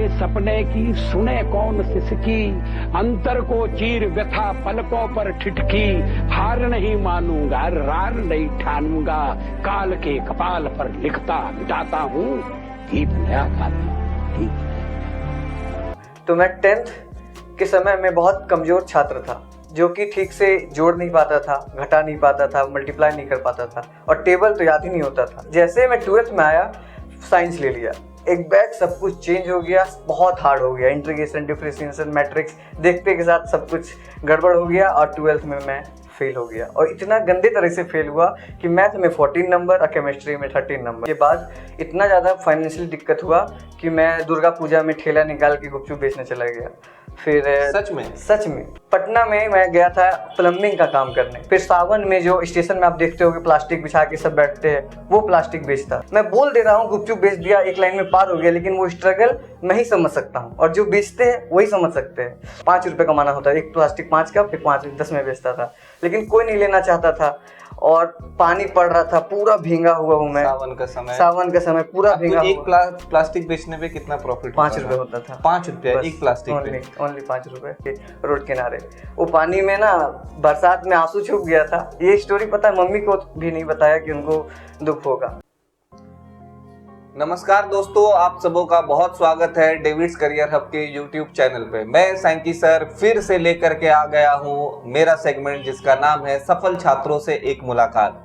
सपने की सुने कौन सिसकी, अंतर को चीर व्यथा पलकों पर ठिठकी, हार नहीं मानूंगा रार नहीं ठानूंगा, काल के कपाल पर लिखता मिटाता हूँ, गीत नया गाता हूँ। तो मैं 10th के समय में बहुत कमजोर छात्र था, जो कि ठीक से जोड़ नहीं पाता था, घटा नहीं पाता था, मल्टीप्लाई नहीं कर पाता था और टेबल तो याद ही नहीं होता था। जैसे मैं 12th में आया, साइंस ले लिया, एक बैग सब कुछ चेंज हो गया, बहुत हार्ड हो गया। इंटीग्रेशन, डिफरेंशिएशन, मैट्रिक्स देखते के साथ सब कुछ गड़बड़ हो गया और 12th में मैं फेल हो गया। और इतना गंदे तरह से फेल हुआ कि मैथ में 14 नंबर और केमिस्ट्री में 13 नंबर। के बाद इतना ज़्यादा फाइनेंशियल दिक्कत हुआ कि मैं दुर्गा पूजा में ठेला निकाल के गुपचुप बेचने चला गया। फिर सच में पटना में मैं गया था प्लम्बिंग का काम करने। फिर सावन में जो स्टेशन में आप देखते हो कि प्लास्टिक बिछा के सब बैठते हैं, वो प्लास्टिक बेचता। मैं बोल दे रहा हूँ गुपचुप बेच दिया, एक लाइन में पार हो गया, लेकिन वो स्ट्रगल मैं ही समझ सकता हूँ और जो बेचते हैं वही समझ सकते हैं। 5 रुपए कमाना होता है, एक प्लास्टिक 5 का, फिर 5-10 में बेचता था, लेकिन कोई नहीं लेना चाहता था। और पानी पड़ रहा था, पूरा भींगा हुआ हूँ मैं। सावन का समय पूरा भींगा। एक प्लास्टिक बेचने पे कितना प्रॉफिट? 5 रुपए होता था। 5 रुपए एक प्लास्टिक पे? ओनली 5 रुपए रोड किनारे। वो पानी में ना बरसात में आंसू छुप गया था। ये स्टोरी पता है मम्मी को भी नहीं बताया कि उनको दुख होगा। नमस्कार दोस्तों, आप सबों का बहुत स्वागत है डेविड्स करियर हब के यूट्यूब चैनल पे। मैं सैंकी सर फिर से लेकर के आ गया हूँ मेरा सेगमेंट, जिसका नाम है सफल छात्रों से एक मुलाकात।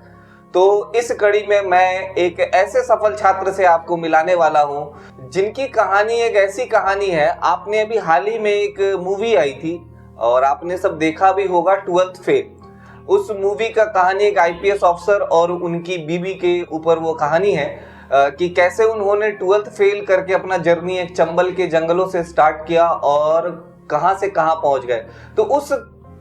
तो इस कड़ी में मैं एक ऐसे सफल छात्र से आपको मिलाने वाला हूँ जिनकी कहानी एक ऐसी कहानी है। आपने अभी हाल ही में एक मूवी आई थी और आपने सब देखा भी होगा, 12th फेल। उस मूवी का कहानी एक IPS ऑफिसर और उनकी बीवी के ऊपर वो कहानी है कि कैसे उन्होंने 12th फेल करके अपना जर्नी एक चंबल के जंगलों से स्टार्ट किया और कहां से कहां पहुंच गए। तो उस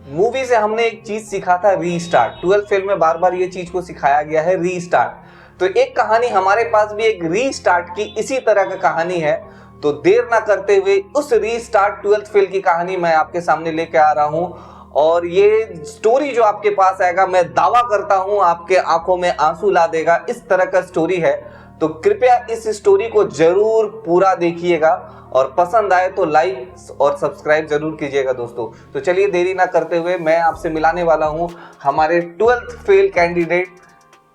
मूवी से हमने एक चीज सीखा था, रीस्टार्ट। 12th फेल में बार बार ये चीज को सिखाया गया है, रीस्टार्ट। तो एक कहानी हमारे पास भी एक रीस्टार्ट की इसी तरह का कहानी है। तो देर ना करते हुए उस रीस्टार्ट 12th फेल की कहानी मैं आपके सामने लेके आ रहा हूं। और ये स्टोरी जो आपके पास आएगा, मैं दावा करता हूं आपके आंखों में आंसू ला देगा। इस तरह का स्टोरी है, तो कृपया इस स्टोरी को जरूर पूरा देखिएगा और पसंद आए तो लाइक और सब्सक्राइब जरूर कीजिएगा दोस्तों। तो चलिए देरी ना करते हुए मैं आपसे मिलाने वाला हूं हमारे 12th फेल कैंडिडेट।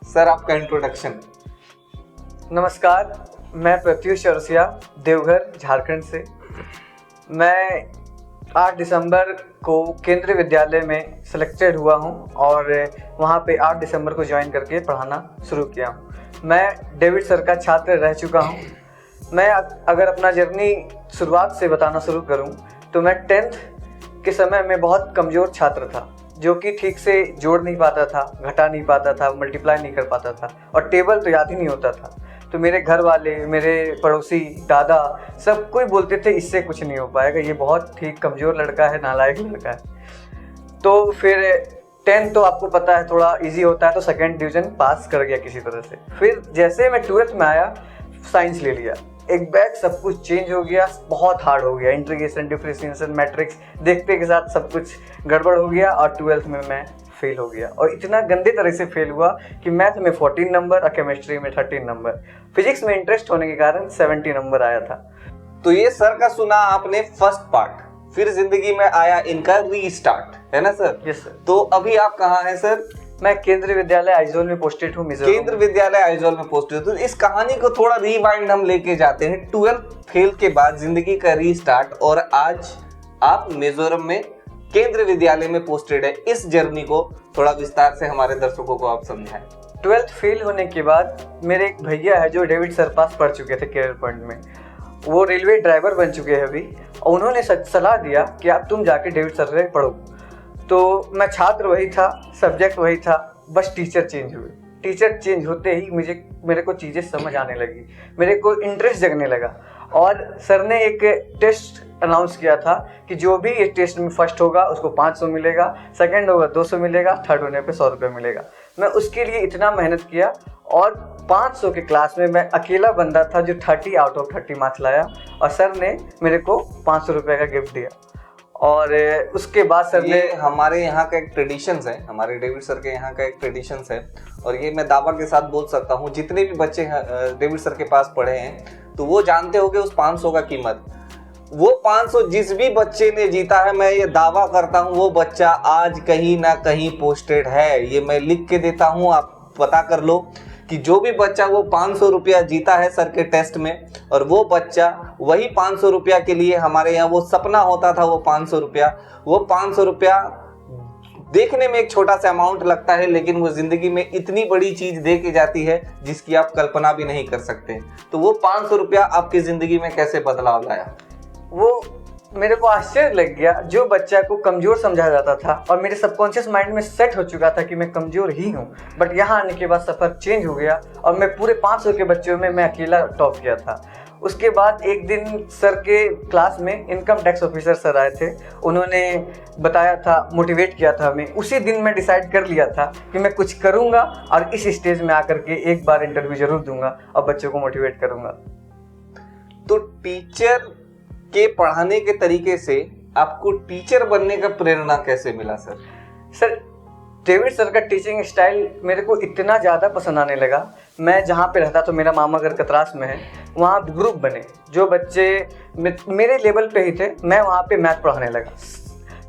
सर, आपका इंट्रोडक्शन। नमस्कार, मैं प्रत्युष चौरसिया, देवघर, झारखंड से। मैं 8 दिसंबर को केंद्रीय विद्यालय में सिलेक्टेड हुआ हूं और वहां पे 8 दिसंबर को ज्वाइन करके पढ़ाना शुरू किया हूं। मैं डेविड सर का छात्र रह चुका हूं। मैं अगर अपना जर्नी शुरुआत से बताना शुरू करूं तो मैं 10th के समय में बहुत कमज़ोर छात्र था, जो कि ठीक से जोड़ नहीं पाता था, घटा नहीं पाता था, मल्टीप्लाई नहीं कर पाता था और टेबल तो याद ही नहीं होता था। तो मेरे घर वाले, मेरे पड़ोसी, दादा, सब कोई बोलते थे इससे कुछ नहीं हो पाएगा, ये बहुत ही कमज़ोर लड़का है, नालायक लड़का है। तो फिर 10th तो आपको पता है थोड़ा इजी होता है, तो 2nd डिवीज़न पास कर गया किसी तरह से। फिर जैसे मैं 12th में आया, साइंस ले लिया, एक बैग सब कुछ चेंज हो गया, बहुत हार्ड हो गया। इंटीग्रेशन, डिफरेंशिएशन, मैट्रिक्स देखते के साथ सब कुछ गड़बड़ हो गया और 12th में मैं फेल हो गया। और इतना गंदे तरह से फेल हुआ कि मैथ में 14 नंबर और केमिस्ट्री में 13 नंबर। फिजिक्स में इंटरेस्ट होने के कारण 70 नंबर आया था। तो ये सर का सुना आपने फर्स्ट पार्ट। फिर जिंदगी में आया इनका रीस्टार्ट, है ना सर? Yes sir. तो अभी आप कहाँ हैं सर? मैं केंद्रीय विद्यालय आइजोल में पोस्टेड हूँ। केंद्रीय विद्यालय आइजोल में पोस्टेड। तो इस कहानी को थोड़ा रिवाइंड हम लेके जाते हैं। 12th फेल के बाद जिंदगी का रीस्टार्ट, और आज आप मिजोरम में केंद्रीय विद्यालय में पोस्टेड है। इस जर्नी को थोड़ा विस्तार से हमारे दर्शकों को आप समझाएं। 12th फेल होने के बाद मेरे एक भैया है जो डेविड सर पास पढ़ चुके थे केरल पॉइंट में, वो रेलवे ड्राइवर बन चुके हैं अभी। और उन्होंने सलाह दिया कि आप तुम जाके डेविड सर से पढ़ो। तो मैं छात्र वही था, सब्जेक्ट वही था, बस टीचर चेंज हुए। टीचर चेंज होते ही मेरे को चीज़ें समझ आने लगी, मेरे को इंटरेस्ट जगने लगा। और सर ने एक टेस्ट अनाउंस किया था कि जो भी इस टेस्ट में फर्स्ट होगा उसको 500 मिलेगा, सेकंड होगा 200 मिलेगा, थर्ड होने पे 100 रुपये मिलेगा। मैं उसके लिए इतना मेहनत किया और 500 के क्लास में मैं अकेला बंदा था जो 30 आउट ऑफ 30 मार्क्स लाया और सर ने मेरे को 500 रुपये का गिफ्ट दिया। और उसके बाद सर ने, हमारे यहाँ का एक ट्रेडिशंस है, हमारे डेविड सर के यहाँ का एक ट्रेडिशंस है, और ये मैं दावा के साथ बोल सकता हूँ जितने भी बच्चे डेविड सर के पास पढ़े हैं तो वो जानते होंगे उस 500 का कीमत। वो 500 जिस भी बच्चे ने जीता है, मैं ये दावा करता हूँ वो बच्चा आज कहीं ना कहीं पोस्टेड है। ये मैं लिख के देता हूँ, आप पता कर लो कि जो भी बच्चा वो 500 रुपया जीता है सर के टेस्ट में, और वो बच्चा वही 500 रुपया के लिए, हमारे यहाँ वो सपना होता था वो 500 रुपया, वो 500 रुपया देखने में एक छोटा सा अमाउंट लगता है, लेकिन वो जिंदगी में इतनी बड़ी चीज दे के जाती है जिसकी आप कल्पना भी नहीं कर सकते। तो वो 500 रुपया आपकी जिंदगी में कैसे बदलाव लाया? वो मेरे को आश्चर्य लग गया। जो बच्चा को कमजोर समझा जाता था और मेरे सबकॉन्शियस माइंड में सेट हो चुका था कि मैं कमजोर ही हूँ, बट यहाँ आने के बाद सफ़र चेंज हो गया और मैं पूरे 500 के बच्चों में मैं अकेला टॉप किया था। उसके बाद एक दिन सर के क्लास में इनकम टैक्स ऑफिसर सर आए थे, उन्होंने बताया था, मोटिवेट किया था हमें। उसी दिन मैं डिसाइड कर लिया था कि मैं कुछ करूँगा और इस स्टेज में आकर के एक बार इंटरव्यू जरूर दूंगा और बच्चों को मोटिवेट करूँगा। तो टीचर के पढ़ाने के तरीके से आपको टीचर बनने का प्रेरणा कैसे मिला सर? सर डेविड सर का टीचिंग स्टाइल मेरे को इतना ज़्यादा पसंद आने लगा। मैं जहाँ पे रहता तो मेरा मामा घर कतरास में है, वहाँ ग्रुप बने जो बच्चे मेरे लेवल पे ही थे, मैं वहाँ पे मैथ पढ़ाने लगा।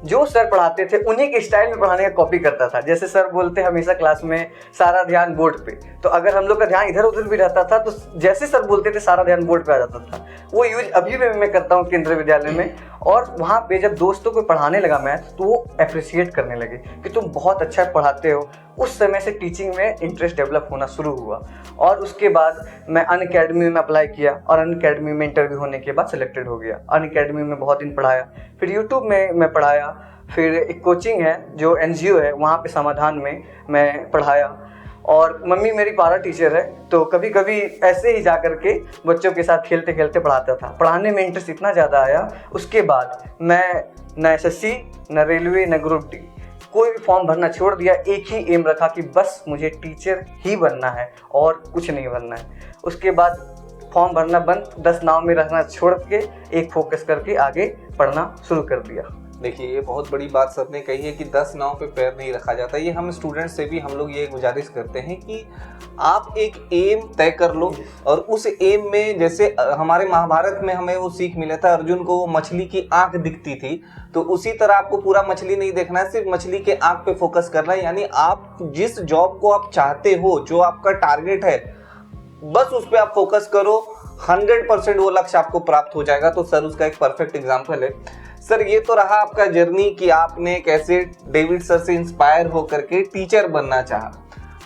जो सर पढ़ाते थे उन्हीं के स्टाइल में पढ़ाने का कॉपी करता था। जैसे सर बोलते हमेशा क्लास में सारा ध्यान बोर्ड पे, तो अगर हम लोग का ध्यान इधर उधर भी रहता था तो जैसे सर बोलते थे सारा ध्यान बोर्ड पे आ जाता था। वो यूज अभी भी मैं करता हूँ केंद्रीय विद्यालय में। और वहाँ पे जब दोस्तों को पढ़ाने लगा मैथ तो वो अप्रिशिएट करने लगे कि तुम बहुत अच्छा पढ़ाते हो। उस समय से टीचिंग में इंटरेस्ट डेवलप होना शुरू हुआ और उसके बाद मैं अनअकैडमी में अप्लाई किया और अनअकैडमी में इंटरव्यू होने के बाद सिलेक्टेड हो गया। अनअकैडमी में बहुत दिन पढ़ाया, फिर यूट्यूब में मैं पढ़ाया, फिर एक कोचिंग है जो NGO है वहाँ पे समाधान में मैं पढ़ाया। और मम्मी मेरी पारा टीचर है, तो कभी कभी ऐसे ही जा कर के बच्चों के साथ खेलते खेलते पढ़ाता था। पढ़ाने में इंटरेस्ट इतना ज़्यादा आया, उसके बाद मैं न SSC न रेलवे न ग्रुप डी कोई भी फॉर्म भरना छोड़ दिया। एक ही एम रखा कि बस मुझे टीचर ही बनना है और कुछ नहीं बनना है। उसके बाद फॉर्म भरना बंद, 10 नाव में रहना छोड़ के एक फोकस करके आगे पढ़ना शुरू कर दिया। देखिए, ये बहुत बड़ी बात सर ने कही है कि 10 नाव पे पैर नहीं रखा जाता। ये हम स्टूडेंट से भी हम लोग ये गुजारिश करते हैं कि आप एक एम तय कर लो और उस एम में, जैसे हमारे महाभारत में हमें वो सीख मिला था, अर्जुन को वो मछली की आंख दिखती थी, तो उसी तरह आपको पूरा मछली नहीं देखना है, सिर्फ मछली के आंख पे फोकस करना है। यानी आप जिस जॉब को आप चाहते हो, जो आपका टारगेट है, बस उस पर आप फोकस करो, 100% वो लक्ष्य आपको प्राप्त हो जाएगा। तो सर उसका एक परफेक्ट एग्जाम्पल है। सर ये तो रहा आपका जर्नी कि आपने कैसे डेविड सर से इंस्पायर होकर के टीचर बनना चाहा।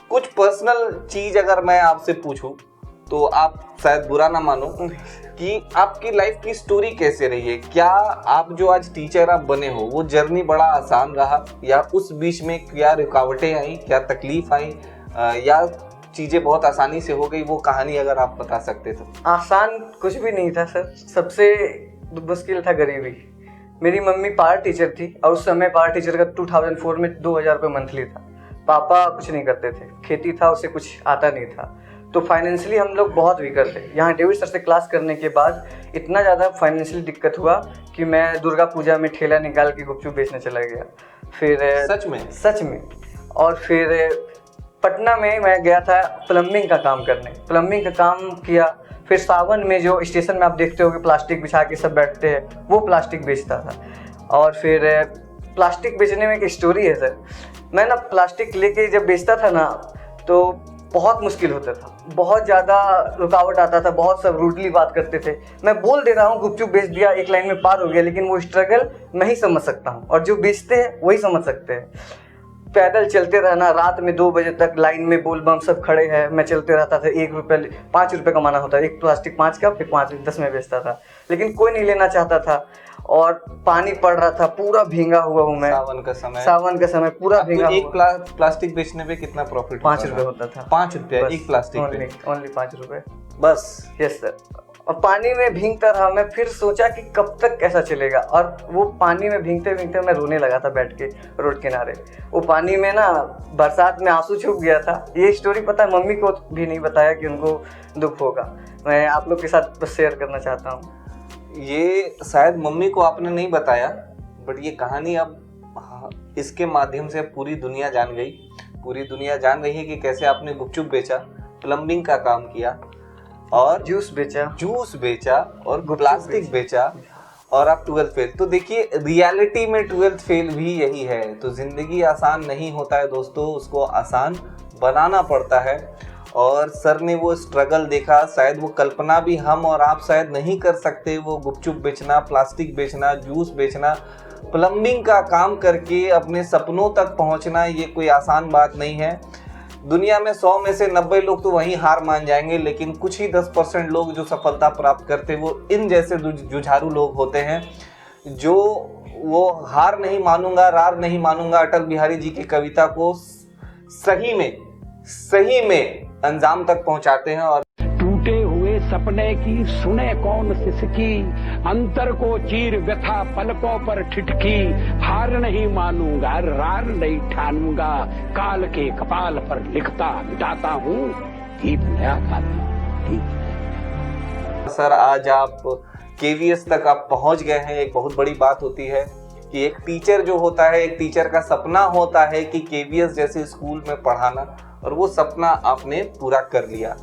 कुछ पर्सनल चीज अगर मैं आपसे पूछूं तो आप शायद बुरा ना मानो कि आपकी लाइफ की स्टोरी कैसे रही है? क्या आप जो आज टीचर आप बने हो वो जर्नी बड़ा आसान रहा, या उस बीच में क्या रुकावटें आई, क्या तकलीफ आई, या चीजें बहुत आसानी से हो गई? वो कहानी अगर आप बता सकते तो। आसान कुछ भी नहीं था सर, सबसे मुश्किल था गरीबी। मेरी मम्मी पावर टीचर थी और उस समय पावर टीचर का 2004 में 2000 रुपये मंथली था। पापा कुछ नहीं करते थे, खेती था, उसे कुछ आता नहीं था, तो फाइनेंशियली हम लोग बहुत वीकर थे। यहाँ डेविड सर से क्लास करने के बाद इतना ज़्यादा फाइनेंशियली दिक्कत हुआ कि मैं दुर्गा पूजा में ठेला निकाल के गुपचुप बेचने चला गया। फिर सच में और फिर पटना में मैं गया था प्लम्बिंग का काम करने, प्लम्बिंग का काम किया। फिर सावन में जो स्टेशन में आप देखते हो कि प्लास्टिक बिछा के सब बैठते हैं, वो प्लास्टिक बेचता था। और फिर प्लास्टिक बेचने में एक स्टोरी है सर। मैं ना प्लास्टिक लेके जब बेचता था ना तो बहुत मुश्किल होता था, बहुत ज़्यादा रुकावट आता था, बहुत सब रूडली बात करते थे। मैं बोल दे रहा हूँ गुपचुप बेच दिया, एक लाइन में पार हो गया, लेकिन वो स्ट्रगल मैं ही समझ सकता हूँ और जो बेचते हैं वही समझ सकते हैं। पैदल चलते रहना, रात में 2 बजे तक लाइन में बोल बम सब खड़े हैं, मैं चलते रहता था। 1 रुपये 5 रुपये कमाना होता, एक प्लास्टिक 5 का, फिर 5-10 में बेचता था, लेकिन कोई नहीं लेना चाहता था। और पानी पड़ रहा था, पूरा भींगा हुआ हूँ मैं। सावन का समय पूरा भींगा। तो एक प्लास्टिक बेचने पे कितना प्रॉफिट? 5 रुपये होता था। 5 रुपये एक प्लास्टिक? ओनली 5 रुपये बस। Yes sir. और पानी में भींगता रहा मैं। फिर सोचा कि कब तक कैसा चलेगा, और वो पानी में भींगते भींगते मैं रोने लगा था बैठ के रोड किनारे। वो पानी में ना बरसात में आंसू छुप गया था। ये स्टोरी पता है मम्मी को भी नहीं बताया कि उनको दुख होगा, मैं आप लोग के साथ बस शेयर करना चाहता हूँ। ये शायद मम्मी को आपने नहीं बताया, बट ये कहानी अब इसके माध्यम से पूरी दुनिया जान गई। पूरी दुनिया जान गई है कि कैसे आपने गुपचुप बेचा, प्लम्बिंग का काम किया और जूस बेचा और प्लास्टिक बेचा और आप 12th फेल। तो देखिए रियलिटी में 12th फेल भी यही है। तो ज़िंदगी आसान नहीं होता है दोस्तों, उसको आसान बनाना पड़ता है। और सर ने वो स्ट्रगल देखा, शायद वो कल्पना भी हम और आप शायद नहीं कर सकते। वो गुपचुप बेचना, प्लास्टिक बेचना, जूस बेचना, प्लम्बिंग का काम करके अपने सपनों तक पहुंचना, ये कोई आसान बात नहीं है। दुनिया में 100 में से 90 लोग तो वहीं हार मान जाएंगे, लेकिन कुछ ही 10% लोग जो सफलता प्राप्त करते वो इन जैसे जुझारू लोग होते हैं, जो वो हार नहीं मानूंगा, रार नहीं मानूंगा अटल बिहारी जी की कविता को सही में अंजाम तक पहुंचाते हैं। और टूटे हुए सपने की सुने कौन सिसकी, अंतर को चीर व्यथा पलकों पर ठिठकी, हार नहीं मानूंगा, रार नहीं ठानूंगा, काल के कपाल पर लिखता मिटाता हूँ, गीत नया गाता गीत। सर आज आप KVS तक आप पहुंच गए हैं। एक बहुत बड़ी बात होती है कि एक टीचर जो होता है, एक टीचर का सपना होता है कि KVS जैसे स्कूल में पढ़ाना, और वो सपना आपने पूरा कर लिया।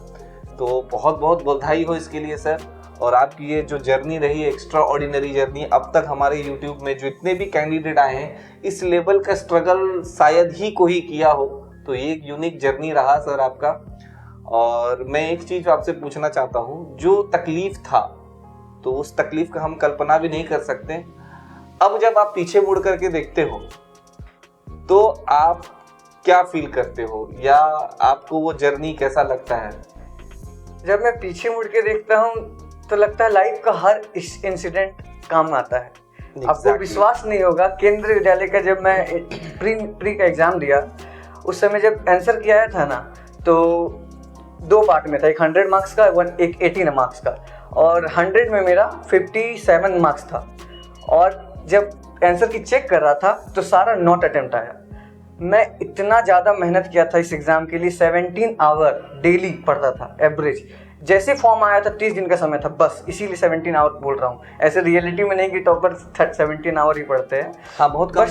तो बहुत बहुत बधाई हो इसके लिए सर। और आपकी ये जो जर्नी रही, एक्स्ट्रा ऑर्डिनरी जर्नी, अब तक हमारे YouTube में जितने भी कैंडिडेट आए हैं, इस लेवल का स्ट्रगल शायद ही कोई किया हो। तो ये एक यूनिक जर्नी रहा सर आपका। और मैं एक चीज़ आपसे पूछना चाहता हूँ, जो तकलीफ था तो उस तकलीफ का हम कल्पना भी नहीं कर सकते। अब जब आप पीछे मुड़ करके देखते हो तो आप क्या फील करते हो, या आपको वो जर्नी कैसा लगता है? जब मैं पीछे मुड़ के देखता हूँ तो लगता है लाइफ का हर इंसिडेंट काम आता है। आपको विश्वास नहीं होगा, केंद्रीय विद्यालय का जब मैं प्री का एग्ज़ाम दिया, उस समय जब आंसर किया आया था ना, तो 2 पार्ट में था, एक 100 मार्क्स का, एक 80 मार्क्स का, और 100 में मेरा 57 मार्क्स था। और जब आंसर की चेक कर रहा था तो सारा नॉट अटेम्प्ट आया। मैं इतना ज़्यादा मेहनत किया था इस एग्ज़ाम के लिए, 17 आवर डेली पढ़ता था एवरेज। जैसे फॉर्म आया था 30 दिन का समय था बस, इसीलिए 17 आवर बोल रहा हूँ। ऐसे रियलिटी में नहीं कि टॉपर 17 आवर ही पढ़ते हैं। हाँ, बहुत कम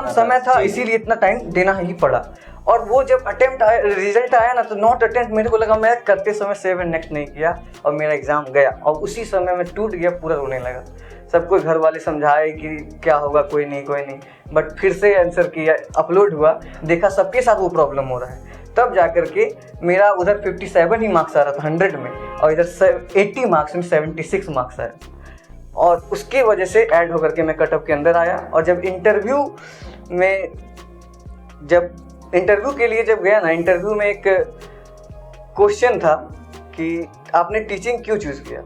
समय था, इसीलिए इतना टाइम देना ही पड़ा। और वो जब अटेम्प्ट आया, रिजल्ट आया ना, तो नॉट अटेम्प्ट, मेरे को लगा मैं करते समय सेव एंड नेक्स्ट नहीं किया और मेरा एग्ज़ाम गया। और उसी समय मैं टूट गया, पूरा रोने लगा। सबको घर वाले समझाए कि क्या होगा, कोई नहीं। बट फिर से आंसर किया, अपलोड हुआ, देखा सबके साथ वो प्रॉब्लम हो रहा है। तब जाकर के मेरा उधर 57 ही मार्क्स आ रहा था 100 में, और इधर 80 मार्क्स में 76 मार्क्स आया। और उसकी वजह से ऐड होकर के मैं कटअप के अंदर आया। और जब इंटरव्यू के लिए जब गया ना, इंटरव्यू में एक क्वेश्चन था कि आपने टीचिंग क्यों चूज़ किया।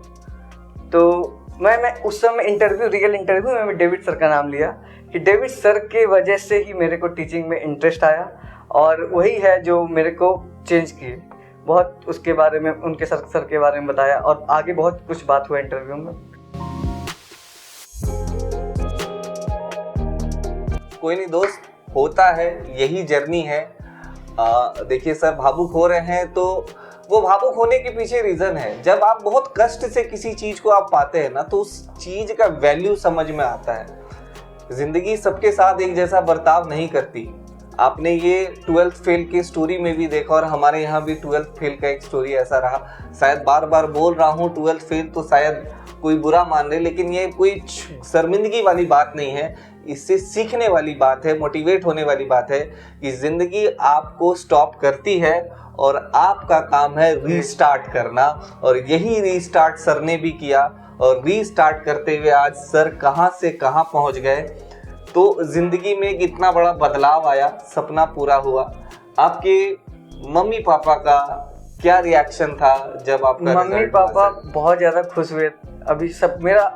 तो मैं उस समय रियल इंटरव्यू में डेविड सर का नाम लिया कि डेविड सर के वजह से ही मेरे को टीचिंग में इंटरेस्ट आया, और वही है जो मेरे को चेंज किए। बहुत उसके बारे में, उनके सर के बारे में बताया, और आगे बहुत कुछ बात हुआ इंटरव्यू में। कोई नहीं दोस्त, होता है, यही जर्नी है। देखिए सर भावुक हो रहे हैं, तो वो भावुक होने के पीछे रीज़न है। जब आप बहुत कष्ट से किसी चीज़ को आप पाते हैं ना, तो उस चीज़ का वैल्यू समझ में आता है। ज़िंदगी सबके साथ एक जैसा बर्ताव नहीं करती। आपने ये 12th फेल की स्टोरी में भी देखा, और हमारे यहाँ भी 12th फेल का एक स्टोरी ऐसा रहा। शायद बार बार बोल रहा हूँ 12th फेल, तो शायद कोई बुरा मान ले, लेकिन ये कोई शर्मिंदगी वाली बात नहीं है। इससे सीखने वाली बात है, मोटिवेट होने वाली बात है कि ज़िंदगी आपको स्टॉप करती है और आपका काम है रीस्टार्ट करना। और यही रीस्टार्ट सर ने भी किया, और रीस्टार्ट करते हुए आज सर कहाँ से कहाँ पहुँच गए। तो ज़िंदगी में एक इतना बड़ा बदलाव आया, सपना पूरा हुआ। आपके मम्मी पापा का क्या रिएक्शन था जब आपका मम्मी पापा बहुत ज़्यादा खुश हुए। अभी सब मेरा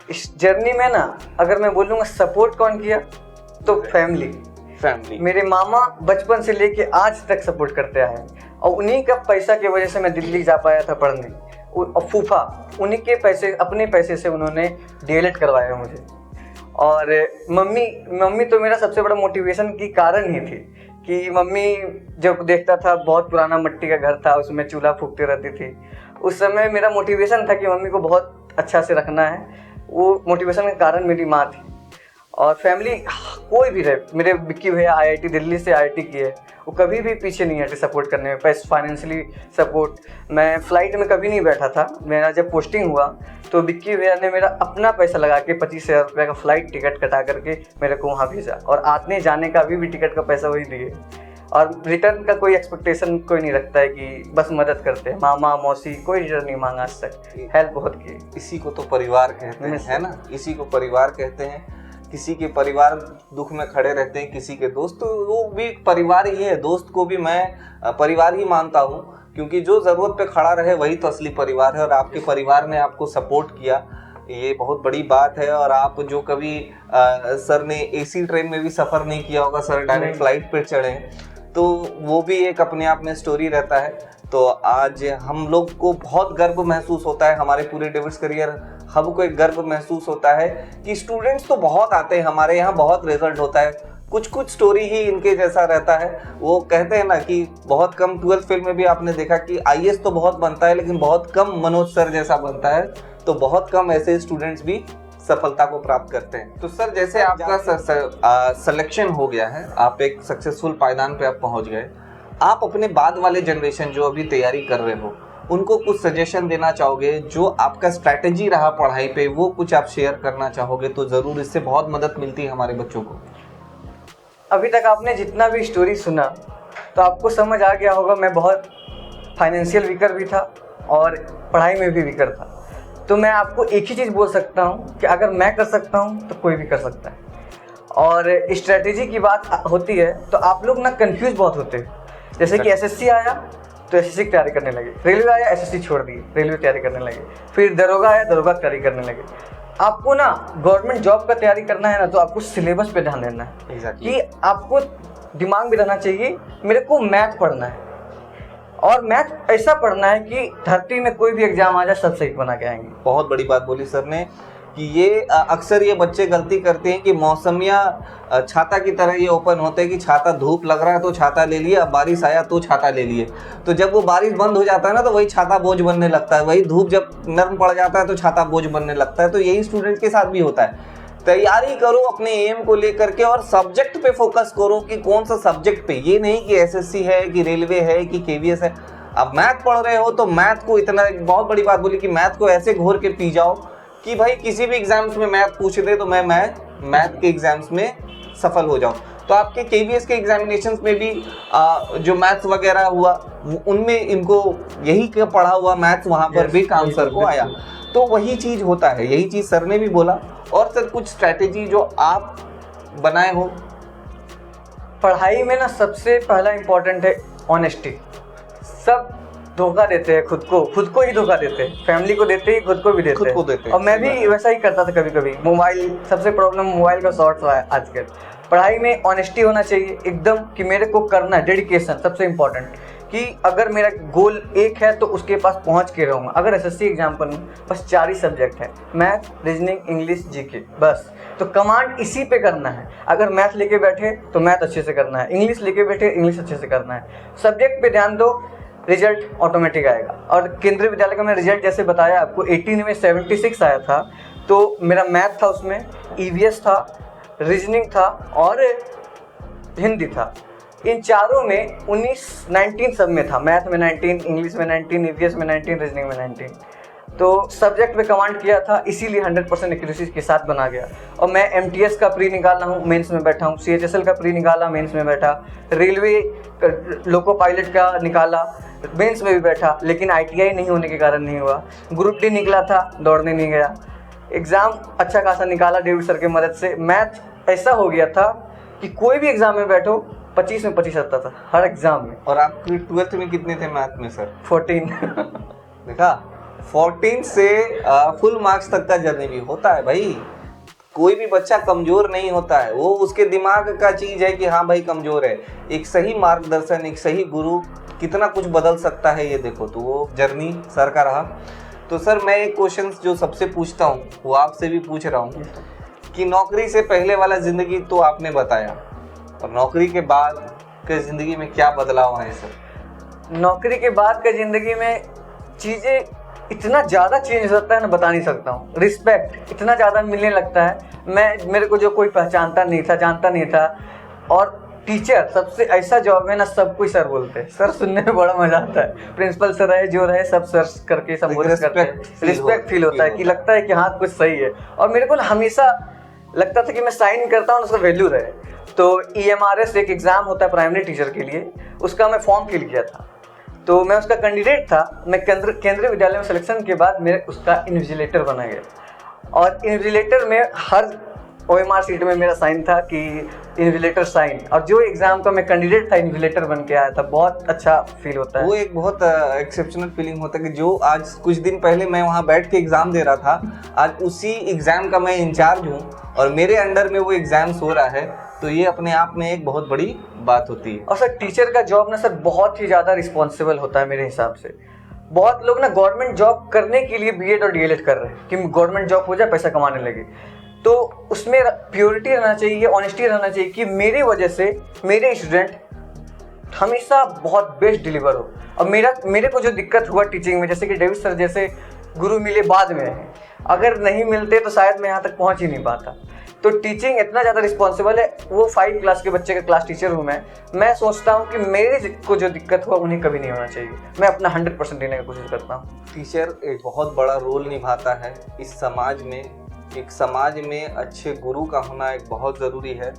इस जर्नी में ना, अगर मैं बोलूँगा सपोर्ट कौन किया, तो फैमिली। मेरे मामा बचपन से लेके आज तक सपोर्ट करते आए हैं, और उन्हीं का पैसा की वजह से मैं दिल्ली जा पाया था पढ़ने। और फूफा, उन्हीं के पैसे, अपने पैसे से उन्होंने DLED करवाया मुझे। और मम्मी तो मेरा सबसे बड़ा मोटिवेशन की कारण ही थी कि मम्मी जब देखता था, बहुत पुराना मिट्टी का घर था, उसमें चूल्हा फूकते रहती थी। उस समय मेरा मोटिवेशन था कि मम्मी को बहुत अच्छा से रखना है। वो मोटिवेशन का कारण मेरी माँ थी। और फैमिली कोई भी रहे, मेरे बिक्की भैया IIT दिल्ली से IIT किए, वो कभी भी पीछे नहीं हटे सपोर्ट करने में, पैसे फाइनेंशियली सपोर्ट। मैं फ़्लाइट में कभी नहीं बैठा था, मेरा जब पोस्टिंग हुआ तो विक्की भैया ने मेरा अपना पैसा लगा के 25,000 रुपये का फ़्लाइट टिकट कटा करके मेरे को वहाँ भेजा, और आने जाने का अभी भी टिकट का पैसा वही दिए। और रिटर्न का कोई एक्सपेक्टेशन कोई नहीं रखता है कि बस मदद करते हैं, मामा मौसी कोई रिटर्न नहीं मांगा आज तक, हेल्प बहुत की। इसी को तो परिवार कहते हैं, है ना, इसी को परिवार कहते हैं। किसी के परिवार दुख में खड़े रहते हैं, किसी के दोस्त, तो वो भी परिवार ही है। दोस्त को भी मैं परिवार ही मानता हूँ, क्योंकि जो ज़रूरत पे खड़ा रहे वही तो असली परिवार है। और आपके परिवार ने आपको सपोर्ट किया, ये बहुत बड़ी बात है। और आप जो कभी सर ने एसी ट्रेन में भी सफ़र नहीं किया होगा, सर डायरेक्ट फ्लाइट पे चढ़े, तो वो भी एक अपने आप में स्टोरी रहता है। तो आज हम लोग को बहुत गर्व महसूस होता है, हमारे पूरे डेविड्स करियर हब को एक गर्व महसूस होता है कि स्टूडेंट्स तो बहुत आते हैं हमारे यहाँ, बहुत रिजल्ट होता है, कुछ कुछ स्टोरी ही इनके जैसा रहता है। वो कहते हैं ना कि बहुत कम 12th फेल में भी आपने देखा कि IAS तो बहुत बनता है, लेकिन बहुत कम मनोज सर जैसा बनता है। तो बहुत कम ऐसे स्टूडेंट्स भी सफलता को प्राप्त करते हैं। तो सर जैसे आपका सिलेक्शन हो गया है, आप एक सक्सेसफुल पायदान पे आप पहुंच गए, आप अपने बाद वाले जनरेशन जो अभी तैयारी कर रहे हो उनको कुछ सजेशन देना चाहोगे? जो आपका स्ट्रैटेजी रहा पढ़ाई पे वो कुछ आप शेयर करना चाहोगे तो ज़रूर, इससे बहुत मदद मिलती है हमारे बच्चों को। अभी तक आपने जितना भी स्टोरी सुना तो आपको समझ आ गया होगा मैं बहुत फाइनेंशियल वीकर भी था और पढ़ाई में भी वीकर था। तो मैं आपको एक ही चीज़ बोल सकता हूँ कि अगर मैं कर सकता हूँ तो कोई भी कर सकता है। और स्ट्रैटेजी की बात होती है तो आप लोग ना कंफ्यूज बहुत होते हैं। जैसे कि SSC आया तो SSC की तैयारी करने लगे, रेलवे आया SSC छोड़ दिए, रेलवे तैयारी करने लगे, फिर दरोगा आया, दरोगा की तैयारी करने लगे। आपको ना गवर्नमेंट जॉब का तैयारी करना है ना, तो आपको सिलेबस पे ध्यान देना है कि आपको दिमाग में रहना चाहिए मेरे को मैथ पढ़ना है, और मैथ ऐसा पढ़ना है कि धरती में कोई भी एग्जाम आ जाए सब सही बना के आएंगे। बहुत बड़ी बात बोली सर ने कि ये अक्सर ये बच्चे गलती करते हैं कि मौसमिया छाता की तरह ये ओपन होते हैं कि छाता धूप लग रहा है तो छाता ले लिए, अब बारिश आया तो छाता ले लिए। तो जब वो बारिश बंद हो जाता है ना तो वही छाता बोझ बनने लगता है, वही धूप जब नर्म पड़ जाता है तो छाता बोझ बनने लगता है। तो यही स्टूडेंट्स के साथ भी होता है। तैयारी करो अपने एम को लेकर के और सब्जेक्ट पे फोकस करो कि कौन सा सब्जेक्ट पे, ये नहीं कि SSC है कि रेलवे है कि KVS है। अब मैथ पढ़ रहे हो तो मैथ को इतना, बहुत बड़ी बात बोली कि मैथ को ऐसे घोर के पी जाओ कि भाई किसी भी एग्जाम्स में मैथ पूछ दे तो मैं मैथ के एग्जाम्स में सफल हो जाऊं। तो आपके KVS के एग्जामिनेशंस में भी जो मैथ्स वगैरह हुआ उनमें इनको यही पढ़ा हुआ मैथ्स वहाँ पर भी आंसर को आया। तो वही चीज़ होता है, यही चीज़ सर ने भी बोला। और सर कुछ स्ट्रैटेजी जो आप बनाए हो? पढ़ाई में ना सबसे पहला इम्पोर्टेंट है ऑनेस्टी। सब धोखा देते हैं, खुद को ही धोखा देते हैं, फैमिली को देते ही खुद को भी देते हैं। और मैं भी वैसा ही करता था कभी कभी। मोबाइल, सबसे प्रॉब्लम मोबाइल का शॉर्ट्स है आजकल। पढ़ाई में ऑनेस्टी होना चाहिए एकदम कि मेरे को करना है, डेडिकेशन सबसे इम्पोर्टेंट, कि अगर मेरा गोल एक है तो उसके पास पहुंच के रहूँगा। अगर SSC एग्जाम्पल में बस 4 ही सब्जेक्ट है, मैथ, रीजनिंग, इंग्लिश, GK, बस, तो कमांड इसी पे करना है। अगर मैथ लेके बैठे तो मैथ अच्छे से करना है, इंग्लिश लेके बैठे इंग्लिश अच्छे से करना है। सब्जेक्ट पे ध्यान दो, रिजल्ट ऑटोमेटिक आएगा। और केंद्रीय विद्यालय का मैं रिजल्ट जैसे बताया आपको, 18 में 76 आया था। तो मेरा मैथ था, उसमें EVS था, रीजनिंग था और हिंदी था। इन चारों में 19 सब में था। मैथ में 19, इंग्लिश में 19, EVS में 19, रीजनिंग में 19। तो सब्जेक्ट पे कमांड किया था, इसीलिए 100% एक्यूरेसी के साथ बना गया। और मैं MTS का प्री निकाला हूँ, मेंस में बैठा हूँ। CHSL का प्री निकाला, मेंस में बैठा। रेलवे लोको पायलट का निकाला, मेंस में भी बैठा, लेकिन ITI नहीं होने के कारण नहीं हुआ। ग्रुप D निकला था, दौड़ने नहीं गया। एग्ज़ाम अच्छा खासा निकाला डेविड सर की मदद से। मैथ ऐसा हो गया था कि कोई भी एग्ज़ाम में बैठो 25 में 25 आता था हर एग्ज़ाम में। और आप 12th में कितने थे मैथ में सर? 14। देखा, 14 से फुल मार्क्स तक का जर्नी भी होता है भाई। कोई भी बच्चा कमज़ोर नहीं होता है, वो उसके दिमाग का चीज़ है कि हाँ भाई कमज़ोर है। एक सही मार्गदर्शन, एक सही गुरु कितना कुछ बदल सकता है, ये देखो। तो वो जर्नी सर का रहा। तो सर मैं एक क्वेश्चन जो सबसे पूछता हूँ वो आपसे भी पूछ रहा हूँ कि नौकरी से पहले वाला ज़िंदगी तो आपने बताया, और नौकरी के बाद के ज़िंदगी में क्या बदलाव आए सर? नौकरी के बाद के ज़िंदगी में चीज़ें इतना ज़्यादा चेंज होता है ना, बता नहीं सकता हूँ। रिस्पेक्ट इतना ज़्यादा मिलने लगता है। मेरे को जो कोई पहचानता नहीं था, जानता नहीं था, और टीचर सबसे ऐसा जॉब है ना, सब कोई सर बोलते हैं। सर सुनने में बड़ा मजा आता है। प्रिंसिपल सर रहे जो रहे सब सर करके संबोधित करते हैं। रिस्पेक्ट फील होता है कि लगता है कि हाँ कुछ सही है। और मेरे को हमेशा लगता था कि मैं साइन करता हूँ उसका वैल्यू रहे। तो EMRS एक एग्ज़ाम होता है प्राइमरी टीचर के लिए, उसका मैं फॉर्म फिल किया था। तो मैं उसका कैंडिडेट था। मैं केंद्रीय विद्यालय में सिलेक्शन के बाद मेरे उसका इन्विजिलेटर बना गया। और इन्विजिलेटर में हर OMR सीट में मेरा साइन था कि इन्विजिलेटर साइन। और जो एग्जाम का मैं कैंडिडेट था इन्विजिलेटर बन के आया था। बहुत अच्छा फील होता है। वो एक बहुत एक्सेप्शनल फीलिंग होता है कि जो आज कुछ दिन पहले मैं वहाँ बैठ के एग्जाम दे रहा था, आज उसी एग्जाम का मैं इंचार्ज हूँ और मेरे अंडर में वो एग्जाम्स हो रहा है। तो ये अपने आप में एक बहुत बड़ी बात होती है। और सर टीचर का जॉब ना सर बहुत ही ज़्यादा रिस्पॉन्सिबल होता है मेरे हिसाब से। बहुत लोग ना गवर्नमेंट जॉब करने के लिए BEd और DLEd कर रहे हैं कि गवर्नमेंट जॉब हो जाए, पैसा कमाने लगे। तो उसमें प्योरिटी रहना चाहिए, ऑनेस्टी रहना चाहिए कि मेरी वजह से मेरे स्टूडेंट हमेशा बहुत बेस्ट डिलीवर हो। और मेरे को जो दिक्कत हुआ टीचिंग में, जैसे कि डेविड सर जैसे गुरु मिले बाद में, अगर नहीं मिलते तो शायद मैं यहाँ तक पहुँच ही नहीं पाता। तो टीचिंग इतना ज़्यादा रिस्पॉन्सिबल है। वो 5 क्लास के बच्चे का क्लास टीचर हूँ मैं सोचता हूँ कि मेरे को जो दिक्कत हुआ उन्हें कभी नहीं होना चाहिए। मैं अपना 100% देने की कोशिश करता हूँ। टीचर एक बहुत बड़ा रोल निभाता है इस समाज में। एक समाज में अच्छे गुरु का होना एक बहुत ज़रूरी है।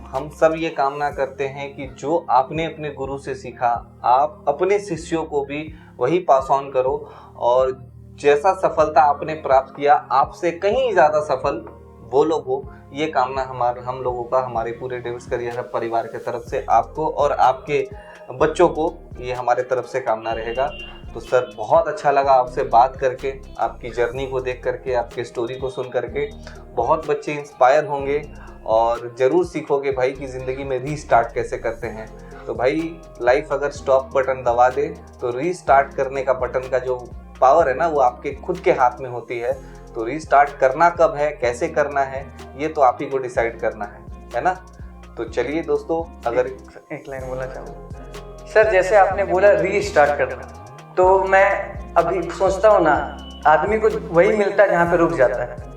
हम सब ये कामना करते हैं कि जो आपने अपने गुरु से सीखा, आप अपने शिष्यों को भी वही पास ऑन करो और जैसा सफलता आपने प्राप्त किया, आपसे कहीं ज़्यादा सफल वो लोग हो। ये कामना हम लोगों का, हमारे पूरे डेविड्स करियर हब परिवार के तरफ से आपको और आपके बच्चों को ये हमारे तरफ से कामना रहेगा। तो सर बहुत अच्छा लगा आपसे बात करके, आपकी जर्नी को देख करके, आपके स्टोरी को सुन करके। बहुत बच्चे इंस्पायर होंगे और ज़रूर सीखोगे भाई कि ज़िंदगी में रीस्टार्ट कैसे करते हैं। तो भाई लाइफ अगर स्टॉप बटन दबा दे तो रीस्टार्ट करने का बटन का जो पावर है ना, वो आपके खुद के हाथ में होती है। तो रीस्टार्ट करना कब है, कैसे करना है, ये तो आप ही को डिसाइड करना है ना। तो चलिए दोस्तों, अगर एक लाइन बोलना चाहूँगा सर, जैसे आपने बोला रीस्टार्ट करना, तो मैं अभी सोचता हूँ ना, आदमी को वही मिलता है जहाँ पे रुक जाता है।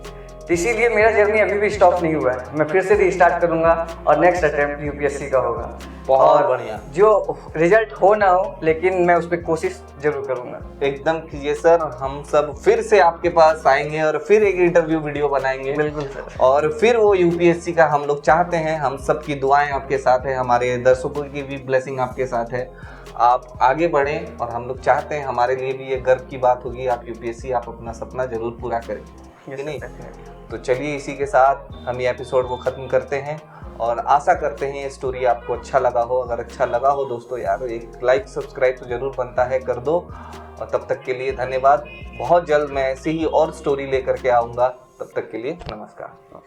इसीलिए मेरा जर्नी अभी भी स्टॉप नहीं हुआ है। मैं फिर से रीस्टार्ट करूँगा और नेक्स्ट अटेम्प्ट UPSC का होगा। बहुत बढ़िया। जो रिजल्ट हो ना हो, लेकिन मैं उस पर कोशिश जरूर करूँगा। एकदम कीजिए सर। हम सब फिर से आपके पास आएंगे और फिर एक इंटरव्यू वीडियो बनाएंगे। बिल्कुल सर। और फिर वो UPSC का हम लोग चाहते हैं, हम सब की दुआएं आपके साथ है, हमारे दर्शकों की भी ब्लेसिंग आपके साथ है। आप आगे बढ़ें और हम लोग चाहते हैं, हमारे लिए भी ये गर्व की बात होगी, आप UPSC आप अपना सपना जरूर पूरा करें, कि नहीं? तो चलिए इसी के साथ हम ये एपिसोड को ख़त्म करते हैं और आशा करते हैं ये स्टोरी आपको अच्छा लगा हो। अगर अच्छा लगा हो दोस्तों यार, एक लाइक सब्सक्राइब तो ज़रूर बनता है, कर दो। और तब तक के लिए धन्यवाद। बहुत जल्द मैं ऐसे ही और स्टोरी लेकर के आऊँगा। तब तक के लिए नमस्कार।